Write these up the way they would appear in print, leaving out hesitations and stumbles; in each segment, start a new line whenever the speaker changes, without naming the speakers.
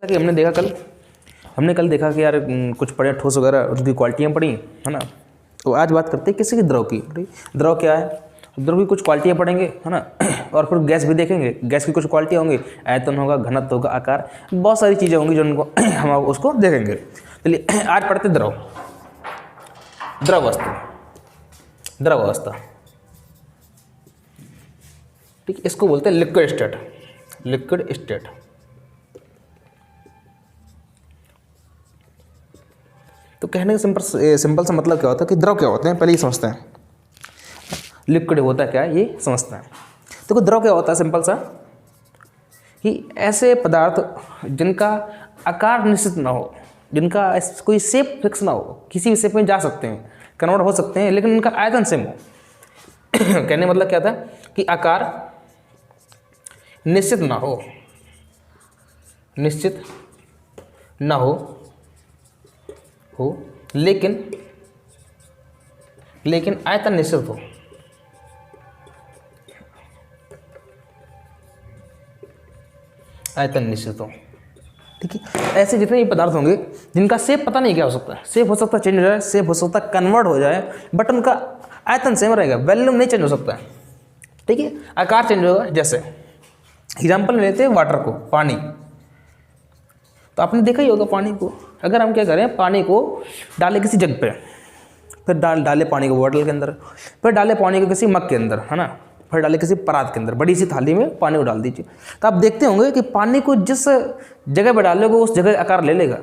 जैसा कि हमने कल देखा कि यार कुछ पढ़े ठोस वगैरह उनकी क्वालिटियाँ पढ़ी है ना। तो आज बात करते हैं किसी की द्रव की। द्रव क्या है, द्रव की कुछ क्वालिटियाँ पढ़ेंगे है ना। और फिर गैस भी देखेंगे, गैस की कुछ क्वालिटियाँ होंगी, आयतन होगा, घनत्व होगा, आकार, बहुत सारी चीज़ें होंगी जो उनको हम उसको देखेंगे। चलिए आज पढ़ते द्रव। द्रव अवस्था ठीक, इसको बोलते हैं लिक्विड स्टेट। तो कहने का सिंपल सा मतलब क्या होता है कि द्रव क्या होते हैं, पहले ये समझते हैं। लिक्विड होता है क्या है ये समझते हैं। तो द्रव क्या होता है, सिंपल सा कि ऐसे पदार्थ जिनका आकार निश्चित ना हो, जिनका कोई शेप फिक्स ना हो, किसी भी शेप में जा सकते हैं, कन्वर्ट हो सकते हैं, लेकिन उनका आयतन सेम हो। कहने का मतलब क्या था कि आकार निश्चित ना हो लेकिन आयतन निश्चित हो। ठीक है। ऐसे जितने भी पदार्थ होंगे जिनका शेप पता नहीं क्या हो सकता है, शेप हो सकता है चेंज हो जाए, शेप हो सकता है कन्वर्ट हो जाए, बट उनका आयतन सेम रहेगा, वॉल्यूम नहीं चेंज हो सकता है। ठीक है, आकार चेंज होगा। जैसे एग्जाम्पल में लेते हैं वाटर को, पानी। तो आपने देखा ही होगा पानी को, अगर हम क्या करें, पानी को डालें किसी जग पे, फिर डाले पानी को बोतल के अंदर, फिर डाले पानी को किसी मग के अंदर है ना, फिर डाले किसी परात के अंदर, बड़ी सी थाली में पानी को डाल दीजिए। तो आप देखते होंगे कि पानी को जिस जगह पर डालोगे उस जगह का आकार ले लेगा।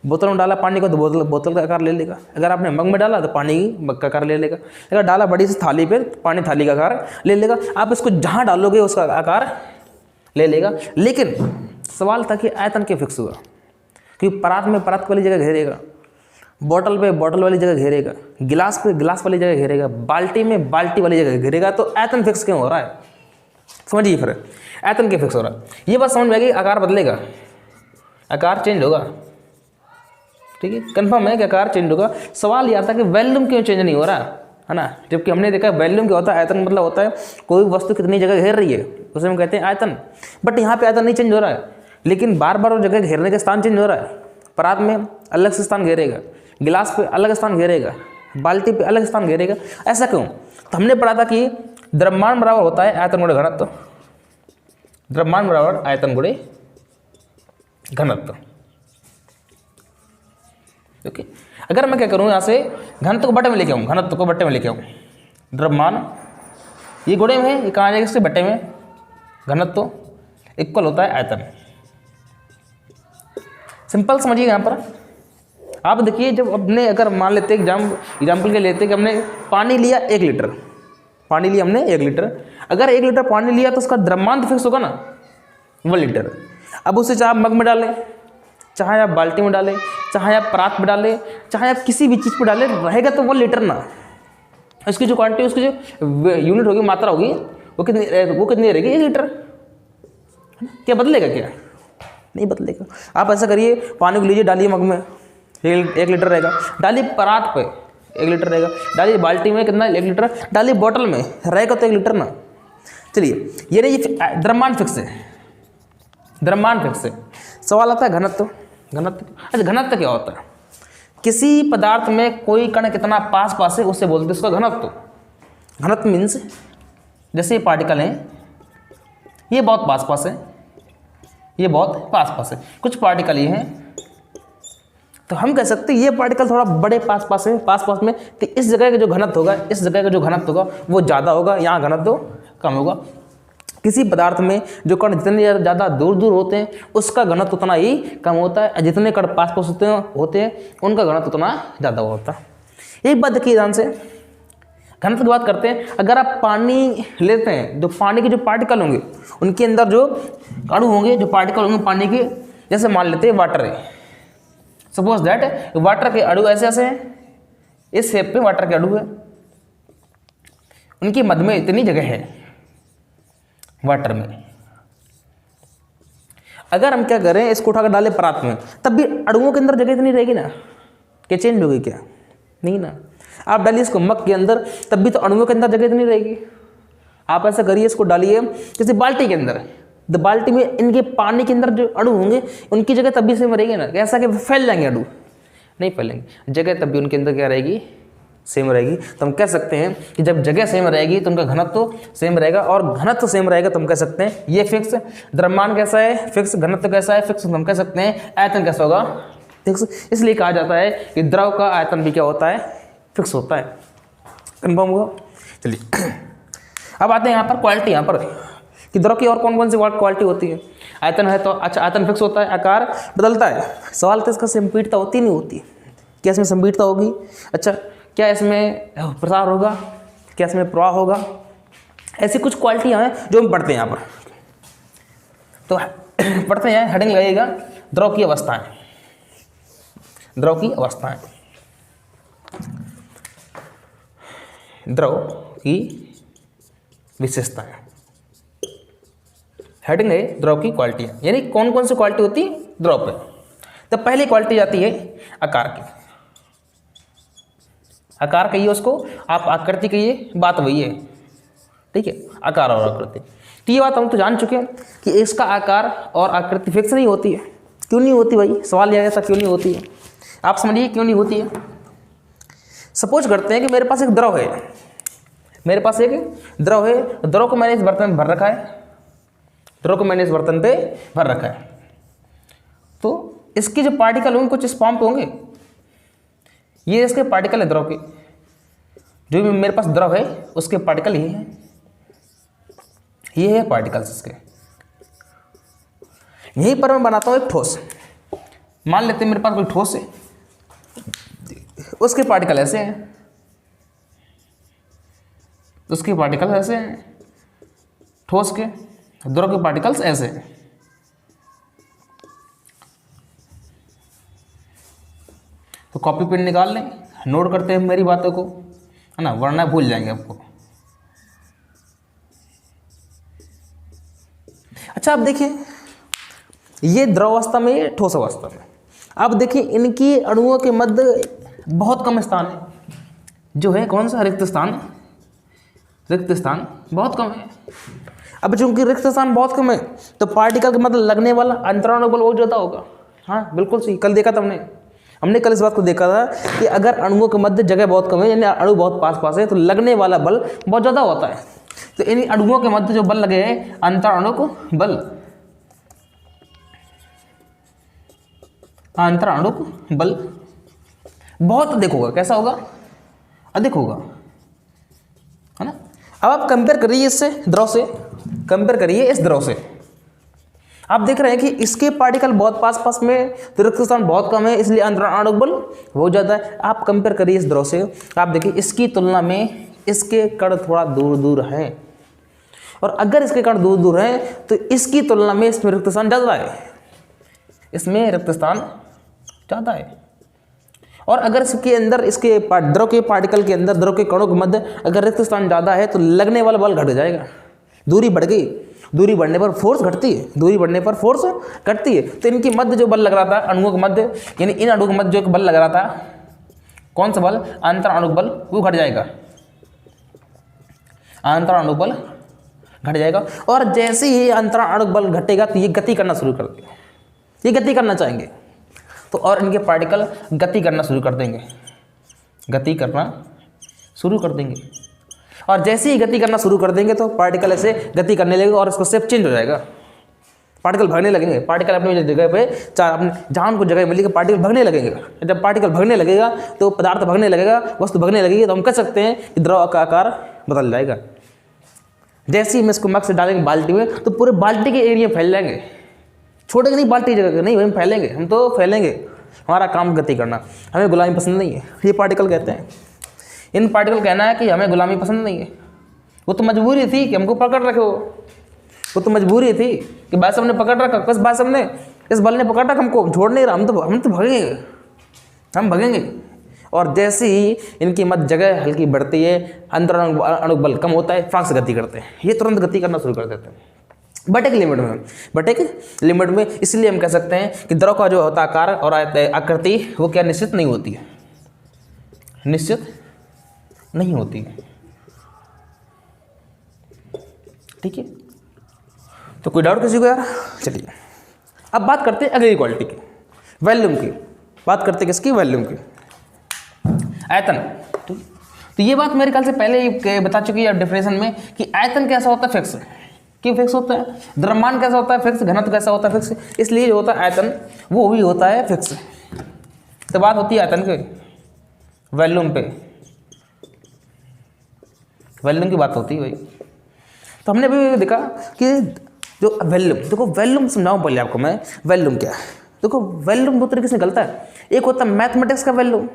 बोतल में डाला पानी को तो बोतल का आकार ले लेगा। अगर आपने मग में डाला तो पानी मग का आकार ले लेगा। अगर डाला बड़ी सी थाली पे, पानी थाली का आकार ले लेगा। आप इसको जहाँ डालोगे उसका आकार ले लेगा। लेकिन सवाल था कि आयतन क्यों फिक्स हुआ, क्योंकि परात में परात वाली जगह घेरेगा, बोतल पे बोतल वाली जगह घेरेगा, गिलास पे गिलास वाली जगह घेरेगा, बाल्टी में बाल्टी वाली जगह घेरेगा। तो आयतन फिक्स क्यों हो रहा है, समझिए। फिर आयतन क्यों फिक्स हो रहा है, ये बात समझ में आएगी। आकार बदलेगा, आकार चेंज होगा। ठीक है, कंफर्म है कि आकार चेंज होगा। सवाल यह आता है कि वॉल्यूम क्यों चेंज नहीं हो रहा है ना। जबकि हमने देखा वॉल्यूम क्या होता है, आयतन मतलब होता है कोई वस्तु कितनी जगह घेर रही है, उसे हम कहते हैं आयतन। बट यहाँ पे आयतन नहीं चेंज हो रहा है, लेकिन बार बार वो जगह घेरने का स्थान चेंज हो रहा है। परात में अलग से स्थान घेरेगा, गिलास पे अलग स्थान घेरेगा, बाल्टी पे अलग स्थान घेरेगा। ऐसा क्यों? तो हमने पढ़ा था कि द्रव्यमान बराबर होता है आयतन गुणे घनत्व। द्रव्यमान बराबर आयतन गुणे घनत्व। ओके, अगर मैं क्या करूँ, यहाँ से घनत्व को बट्टे में लेके आऊँ, घनत्व को बट्टे में लेके आऊँ, द्रव्यमान ये गुणे में है, ये कहाँ जाएगा, इसके बट्टे में, घनत्व इक्वल होता है आयतन। सिंपल समझिए। यहाँ पर आप देखिए, जब अपने अगर मान लेते एग्जाम्पल के लेते कि हमने पानी लिया 1 लीटर, पानी लिया हमने 1 लीटर। अगर 1 लीटर पानी लिया तो उसका द्रव्यमान तो फिक्स होगा ना, 1 लीटर। अब उसे चाहे आप मग में डालें, चाहे आप बाल्टी में डालें, चाहे आप परात में डालें, चाहे आप किसी भी चीज़ पर डालें, रहेगा तो 1 लीटर ना। उसकी जो क्वांटिटी, उसकी जो यूनिट होगी, मात्रा होगी, वो कितनी रहेगी, 1 लीटर। क्या बदलेगा? क्या नहीं बदलेगा। आप ऐसा करिए, पानी को लीजिए, डालिए मग में, 1 लीटर रहेगा। डालिए परात पे 1 लीटर रहेगा। डालिए बाल्टी में कितना, 1 लीटर। डालिए बोतल में, रहेगा तो 1 लीटर ना। चलिए, ये नहीं, द्रव्यमान फिक्स है, द्रव्यमान फिक्स है। सवाल आता है घनत्व। अच्छा, घनत्व क्या होता है? किसी पदार्थ में कोई कण कितना पास पास है उससे बोलते हैं उसका घनत्व। घनत्व मीन्स जैसे ये पार्टिकल हैं, ये बहुत पास पास है, ये बहुत पास पास है, कुछ पार्टिकल ये हैं, तो हम कह सकते हैं ये पार्टिकल थोड़ा बड़े पास पास है, पास पास में, तो इस जगह का जो घनत्व होगा, इस जगह का जो घनत्व होगा वो ज़्यादा होगा, यहाँ घनत्व कम होगा। किसी पदार्थ में जो कण जितने ज़्यादा दूर दूर होते हैं उसका घनत्व उतना ही कम होता है, जितने कण पास पास होते हैं उनका घनत्व उतना ज़्यादा होता है। एक बात देखिए ध्यान से, घनत्व की बात करते हैं। अगर आप पानी लेते हैं, जो पानी के जो पार्टिकल होंगे उनके अंदर जो अणु होंगे, जो पार्टिकल होंगे पानी के, जैसे मान लेते हैं वाटर है, सपोज दैट वाटर के अणु ऐसे ऐसे हैं, इस शेप पे वाटर के अणु है, उनके मध्य में इतनी जगह है वाटर में। अगर हम क्या करें, इसको उठाकर डालें परात में, तब भी अणुओं के अंदर जगह इतनी रहेगी ना, क्या चेंज होगी? क्या नहीं ना। आप डालिए इसको मग के अंदर, तब भी तो अणुओं के अंदर जगह इतनी रहेगी। आप ऐसा करिए, इसको डालिए किसी बाल्टी के अंदर, बाल्टी में इनके पानी के अंदर जो अणु होंगे उनकी जगह तब भी सेम रहेगी ना, ऐसा कि फैल जाएंगे अणु, नहीं फैलेंगे, जगह तब भी उनके अंदर क्या रहेगी, सेम रहेगी। तो हम कह सकते हैं कि जब जगह सेम रहेगी तो उनका घनत्व तो सेम रहेगा, और घनत्व सेम रहेगा तो हम कह सकते हैं ये फिक्स। द्रव्यमान कैसा है, फिक्स। घनत्व कैसा है, फिक्स। तो हम कह सकते हैं आयतन कैसा होगा, फिक्स। इसलिए कहा जाता है कि द्रव का आयतन भी क्या होता है, फिक्स होता है। कन्फर्म हुआ। चलिए अब आते हैं यहाँ पर क्वालिटी, यहाँ पर कि द्रव की और कौन कौन सी क्वालिटी होती है। आयतन है तो अच्छा, आयतन फिक्स होता है, आकार बदलता है। सवाल तो इसका संपीड़ता होती नहीं होती, क्या इसमें संपीड़ता होगी, अच्छा क्या इसमें प्रसार होगा, क्या इसमें प्रवाह होगा, ऐसी कुछ क्वालिटियाँ हैं जो हम पढ़ते हैं यहाँ पर। तो पढ़ते हैं, हेडिंग लगेगा द्रव की अवस्थाएं, द्रव की अवस्थाएं, द्रव की विशेषताएं। हेडिंग है द्रव की क्वालिटियाँ, यानी कौन कौन सी क्वालिटी होती है द्रव पे। तो पहली क्वालिटी आती है आकार की। आकार कहिए उसको, आप आकृति कहिए, बात वही है, ठीक है, आकार और आकृति। तो ये बात हम तो जान चुके हैं कि इसका आकार और आकृति फिक्स नहीं होती है। क्यों नहीं होती भाई, सवाल यह ऐसा क्यों नहीं होती है, आप समझिए क्यों नहीं होती है। सपोज करते हैं कि मेरे पास एक द्रव है, मेरे पास एक द्रव है, द्रव को मैंने इस बर्तन में भर रखा है, द्रव को मैंने इस बर्तन पे भर रखा है। तो इसके जो पार्टिकल होंगे कुछ इस फॉर्म पे होंगे, ये इसके पार्टिकल है द्रव के, जो भी मेरे पास द्रव है उसके पार्टिकल ये हैं, ये है पार्टिकल्स इसके। यहीं पर मैं बनाता हूं एक ठोस, मान लेते हैं मेरे पास कोई ठोस है, उसके पार्टिकल ऐसे हैं, उसके पार्टिकल ऐसे हैं, ठोस के, द्रव के पार्टिकल्स ऐसे हैं। तो कॉपी पेन निकाल लें, नोट करते हैं मेरी बातों को, है ना, वरना भूल जाएंगे आपको। अच्छा अब देखिए, ये द्रव अवस्था में, ये ठोस अवस्था में। अब देखिए इनकी अणुओं के मध्य बहुत कम स्थान है, जो है कौन सा, रिक्त स्थान, रिक्त स्थान बहुत कम है। अब चूंकि रिक्त स्थान बहुत कम है तो पार्टिकल के मतलब लगने वाला अंतराणु बल बहुत ज़्यादा होगा। हाँ बिल्कुल सही, कल देखा था हमने कल इस बात को देखा था कि अगर अणुओं के मध्य जगह बहुत कम है, यानी अणु बहुत पास पास है, तो लगने वाला बल बहुत ज़्यादा होता है। तो इन अणुओं के मध्य जो बल लगे हैं, अंतराणुक बल, अंतराणुक बल बहुत अधिक होगा। कैसा होगा, अधिक होगा, है ना। अब आप कंपेयर करिए इससे, द्रव से कंपेयर करिए, इस द्रव से आप देख रहे हैं कि इसके पार्टिकल बहुत पास पास में, तो रिक्त स्थान बहुत कम है, इसलिए अंतराणुक बल बहुत ज़्यादा है। आप कंपेयर करिए इस द्रव से, आप देखिए इसकी तुलना में इसके कण थोड़ा दूर दूर हैं, और अगर इसके कण दूर दूर हैं तो इसकी तुलना में इसमें रिक्त स्थान ज़्यादा है, इसमें रिक्त स्थान ज़्यादा है। और अगर इसके अंदर, इसके द्रव के पार्टिकल के अंदर, द्रव के कणों के मध्य अगर रिक्त स्थान ज़्यादा है तो लगने वाला बल घट जाएगा, दूरी बढ़ गई, दूरी बढ़ने पर फोर्स घटती है, दूरी बढ़ने पर फोर्स घटती है। तो इनके मध्य जो बल लग रहा था, अणुओं के मध्य, यानी इन अणुओं के मध्य जो एक बल लग रहा था, कौन सा बल, अंतराणुक बल, वो घट जाएगा, अंतराणुक बल घट जाएगा। और जैसे ही अंतराणुक बल घटेगा तो ये गति करना शुरू कर देंगे, ये गति करना चाहेंगे, तो और इनके पार्टिकल गति करना शुरू कर देंगे, गति करना शुरू कर देंगे। और जैसे ही गति करना शुरू कर देंगे तो पार्टिकल ऐसे गति करने लगेगा और इसको शेप चेंज हो जाएगा, पार्टिकल भागने लगेंगे। पार्टिकल अपनी जगह पे, अपने जहाँ उनको जगह मिलेगी पार्टिकल भागने लगेगा। जब पार्टिकल भागने लगेगा तो पदार्थ भागने लगेगा, वस्तु भागने लगेगी, तो हम कह सकते हैं कि द्रव का आकार बदल जाएगा। जैसे ही हम इसको मग से डालेंगे बाल्टी में तो पूरे बाल्टी के एरिया फैल जाएंगे, छोड़ेंगे नहीं बाल्टी जगह, नहीं हम फैलेंगे, हम तो फैलेंगे। हमारा काम गति करना, हमें गुलामी पसंद नहीं है, ये पार्टिकल कहते हैं। इन पार्टिकल कहना है कि हमें गुलामी पसंद नहीं है, वो तो मजबूरी थी कि हमको पकड़ रखे, वो तो मजबूरी थी कि भाई साहब ने पकड़ रखा, बस भाई साहब ने, इस बल ने पकड़ रखा, हमको छोड़ नहीं रहा, हम तो भगेंगे, हम भगेंगे। और जैसे ही इनकी मध्य जगह हल्की बढ़ती है, अंतराणुक बल कम होता है, फास्ट गति करते हैं, ये तुरंत गति करना शुरू कर देते हैं, बट एक लिमिट में, बट एक लिमिट में। इसलिए हम कह सकते हैं कि द्रव का जो होता आकार और आकृति वो क्या निश्चित नहीं होती है, निश्चित नहीं होती है, ठीक है। तो कोई डाउट किसी को यार? चलिए अब बात करते हैं अगली क्वालिटी की, वॉल्यूम की। बात करते हैं किसकी? वॉल्यूम की, आयतन। तो ये बात मेरे ख्याल से पहले ही बता चुकी है डेफिनेशन में कि आयतन कैसा होता है? फिक्स। क्यों फिक्स होता है? द्रव्यमान कैसा होता है? फिक्स। घनत्व कैसा होता है? फिक्स। इसलिए जो होता है आयतन वो भी होता है फिक्स। तो बात होती है आयतन के, वॉल्यूम पे, वॉल्यूम की बात होती है भाई। तो हमने भी देखा कि जो वॉल्यूम, देखो वॉल्यूम समझाऊं पहले आपको मैं, वॉल्यूम क्या है। देखो वॉल्यूम दो तरीके से निकलता है, एक होता है मैथमेटिक्स का वॉल्यूम,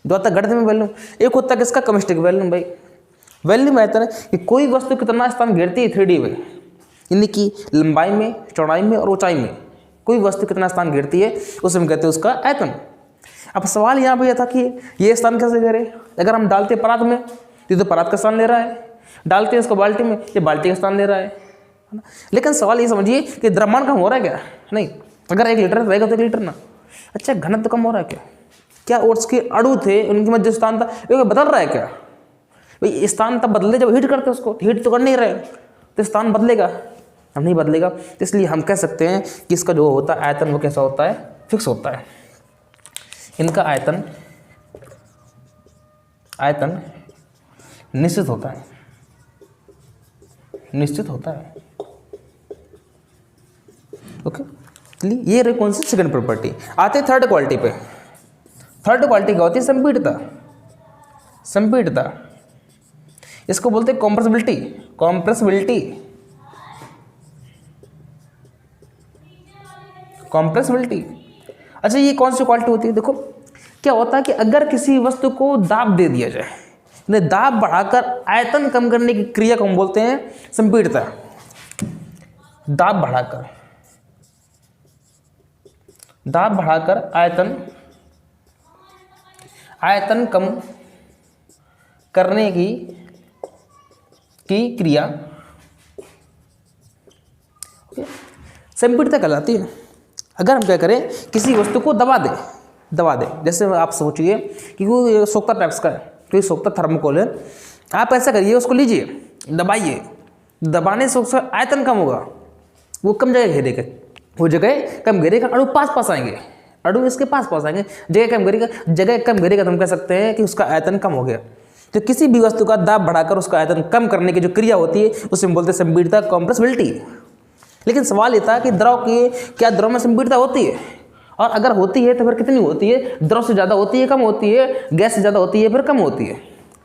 जो होता है गणित में वॉल्यूम, एक होता है किसका? केमिस्ट्री का वॉल्यूम। भाई वॉल्यूम आता है कि कोई वस्तु कितना स्थान घेरती है 3D में, यानी कि लंबाई में, चौड़ाई में और ऊंचाई में कोई वस्तु कितना स्थान घेरती है उसे हम कहते हैं उसका आयतन। अब सवाल यहाँ पे यह था कि ये स्थान कैसे घेरे? अगर हम डालते परात में तो परात का स्थान ले रहा है, डालते हैं इसको बाल्टी में, ये बाल्टी का स्थान ले रहा है ना। लेकिन सवाल ये समझिए कि द्रव्यमान कम हो रहा है क्या? नहीं। अगर 1 लीटर रहेगा तो 1 लीटर ना। अच्छा, घनत्व कम हो रहा है क्या? क्या ओट्स के अणु थे उनके मध्य स्थान था ये बदल रहा है क्या? भाई स्थान तब बदले जब हीट करते उसको, हीट तो कर नहीं रहे तो स्थान बदलेगा? हम नहीं बदलेगा। तो इसलिए हम कह सकते हैं कि इसका जो होता है आयतन वो कैसा होता है? फिक्स होता है। इनका आयतन निश्चित होता है, निश्चित होता है। ओके, चलिए ये रही कौन सी? Second property. आते थर्ड क्वालिटी पे। थर्ड क्वालिटी क्या होती है? संपीड़ितता। संपीड़ितता, इसको बोलते हैं कॉम्प्रेसिबिलिटी। Compressibility, compressibility. अच्छा, ये कौन सी क्वालिटी होती है? देखो क्या होता है कि अगर किसी वस्तु को दाब दे दिया जाए, दाब बढ़ाकर आयतन कम करने की क्रिया को हम बोलते हैं संपीड़ितता। दाब बढ़ाकर, दाब बढ़ाकर आयतन कम करने की क्रिया संपीड़ितता कहलाती है। अगर हम क्या करें, किसी वस्तु को दबा दे, जैसे आप सोचिए कि वो सोखता टाइप्स का है, तो ये सोखता थर्मोकोल है, आप ऐसा करिए उसको लीजिए, दबाइए, दबाने से उसका आयतन कम होगा, वो कम जगह घेरेगा, वो जगह कम घेरेगा, अणु पास आएंगे, अणु इसके पास आएंगे, जगह कम घेरेगा तो हम कह सकते हैं कि उसका आयतन कम हो गया। तो किसी भी वस्तु का दाब बढ़ाकर उसका आयतन कम करने की जो क्रिया होती है उसे हम बोलते हैं संपीड़ितता, कॉम्प्रेसिबिलिटी। लेकिन सवाल ये था कि क्या द्रव में संपीड़ितता होती है? और अगर होती है तो फिर कितनी होती है? द्रव से ज़्यादा होती है, कम होती है? गैस से ज़्यादा होती है, फिर कम होती है?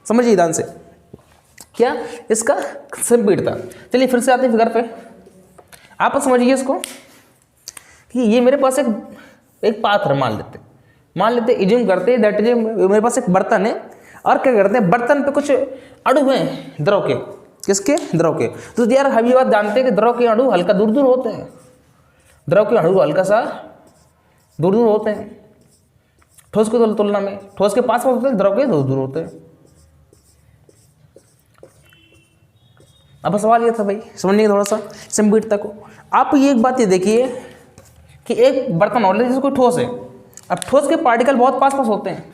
समझिए ध्यान से, क्या इसका संपीड़ितता। चलिए फिर से आते हैं फिगर पे, आप समझिए इसको कि ये मेरे पास एक पात्र मान लेते इज्यूम करते दैट इज मेरे पास एक बर्तन है, और क्या करते हैं, बर्तन पे कुछ अणु हैं द्रव के। किसके? द्रव के। तो यार हम ये बात जानते हैं कि द्रव के अणु हल्का दूर होते हैं, द्रव के अणु हल्का सा दूर होते हैं ठोस की तुलना में। ठोस के पास होते हैं, द्रव के दूर होते हैं। अब सवाल ये था भाई, समझिए थोड़ा सा संपीड़ितता को। आप ये एक बात ये देखिए कि एक बर्तन और जैसे कोई ठोस है, अब ठोस के पार्टिकल बहुत पास होते हैं,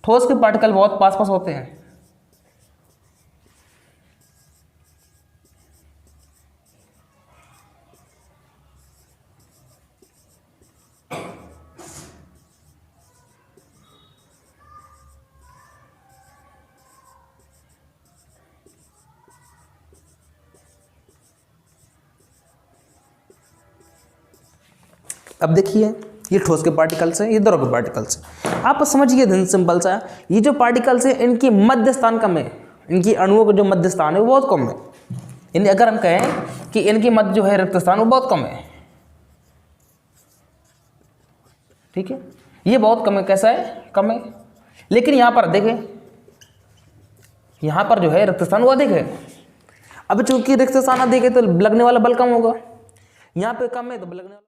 ठोस के पार्टिकल बहुत पास होते हैं। अब देखिए ये ठोस के पार्टिकल्स हैं, ये द्रव के पार्टिकल्स हैं। आप समझिए सिंपल सा, ये जो पार्टिकल्स हैं इनकी मध्य स्थान कम है, इनकी अणुओं का जो मध्य स्थान है वो बहुत कम है। यानी अगर हम कहें कि इनकी मध्य जो है रिक्त स्थान वो बहुत कम है, ठीक है, ये बहुत कम है। कैसा है? कम है। लेकिन यहाँ पर देखें, यहाँ पर जो है रिक्त स्थान वो अधिक है। अब चूंकि रिक्त स्थान अधिक है तो लगने वाला बल कम होगा, यहाँ पे कम है तो लगने वाला